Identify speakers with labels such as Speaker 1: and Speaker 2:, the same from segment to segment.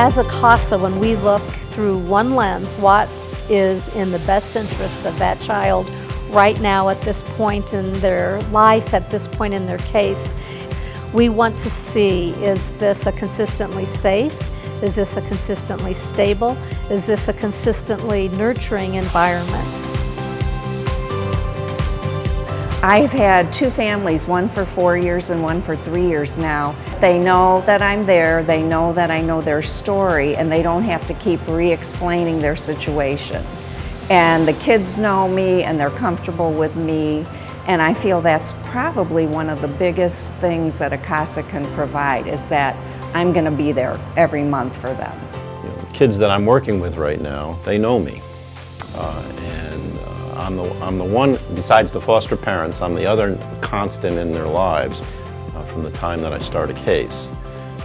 Speaker 1: As a CASA, when we look through one lens, what is in the best interest of that child right now at this point in their life, at this point in their case, we want to see, is this a consistently safe? Is this a consistently stable? Is this a consistently nurturing environment?
Speaker 2: I've had two families, one for 4 years and one for 3 years now. They know that I'm there, they know that I know their story, and they don't have to keep re-explaining their situation. And the kids know me and they're comfortable with me, and I feel that's probably one of the biggest things that a CASA can provide, is that I'm going to be there every month for them.
Speaker 3: You know, the kids that I'm working with right now, they know me. I'm the one, besides the foster parents, I'm the other constant in their lives from the time that I start a case.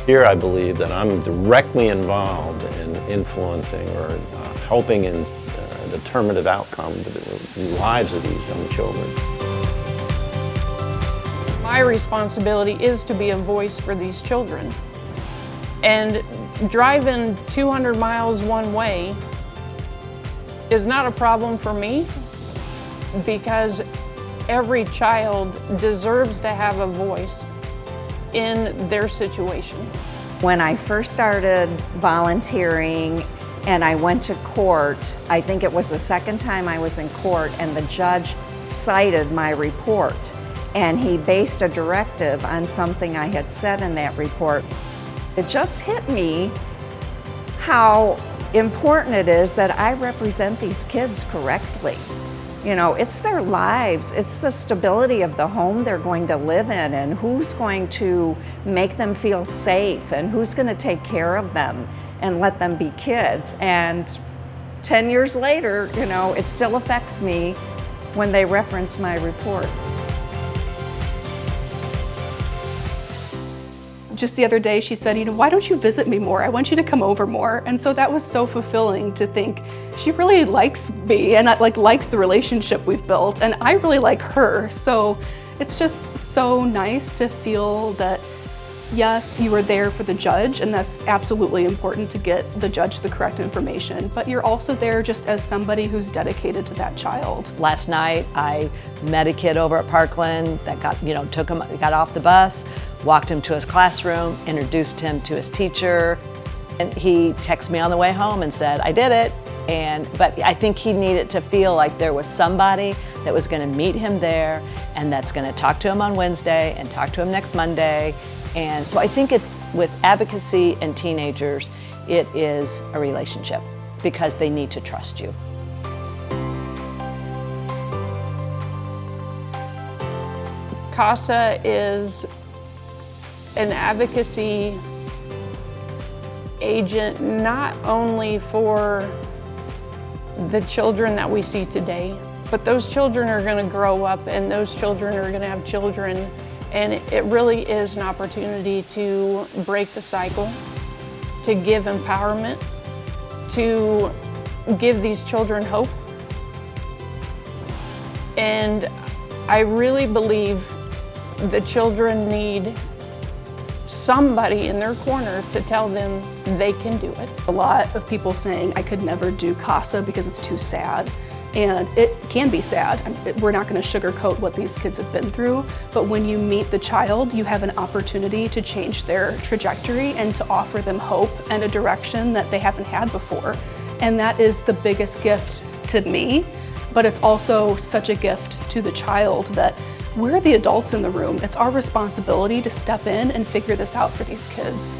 Speaker 3: Here I believe that I'm directly involved in influencing or helping in a determinative outcome to the lives of these young children.
Speaker 4: My responsibility is to be a voice for these children. And driving 200 miles one way is not a problem for me, because every child deserves to have a voice in their situation.
Speaker 2: When I first started volunteering and I went to court, I think it was the second time I was in court, and the judge cited my report, and he based a directive on something I had said in that report. It just hit me how important it is that I represent these kids correctly. You know, it's their lives, it's the stability of the home they're going to live in, and who's going to make them feel safe, and who's going to take care of them and let them be kids. And 10 years later, you know, it still affects me when they reference my report.
Speaker 5: Just the other day she said, you know, why don't you visit me more? I want you to come over more. And so that was so fulfilling to think she really likes me and likes the relationship we've built, and I really like her. So it's just so nice to feel that, yes, you are there for the judge, and that's absolutely important to get the judge the correct information, but you're also there just as somebody who's dedicated to that child.
Speaker 6: Last night I met a kid over at Parkland that got off the bus, walked him to his classroom, introduced him to his teacher, and he texted me on the way home and said, I did it. But I think he needed to feel like there was somebody that was going to meet him there, and that's going to talk to him on Wednesday and talk to him next Monday. And so I think it's, with advocacy and teenagers, it is a relationship, because they need to trust you.
Speaker 4: CASA is an advocacy agent not only for the children that we see today, but those children are going to grow up, and those children are going to have children, and it really is an opportunity to break the cycle, to give empowerment, to give these children hope. And I really believe the children need somebody in their corner to tell them they can do it.
Speaker 5: A lot of people saying, I could never do CASA because it's too sad. And it can be sad. We're not going to sugarcoat what these kids have been through, but when you meet the child, you have an opportunity to change their trajectory and to offer them hope and a direction that they haven't had before. And that is the biggest gift to me, but it's also such a gift to the child that we're the adults in the room. It's our responsibility to step in and figure this out for these kids.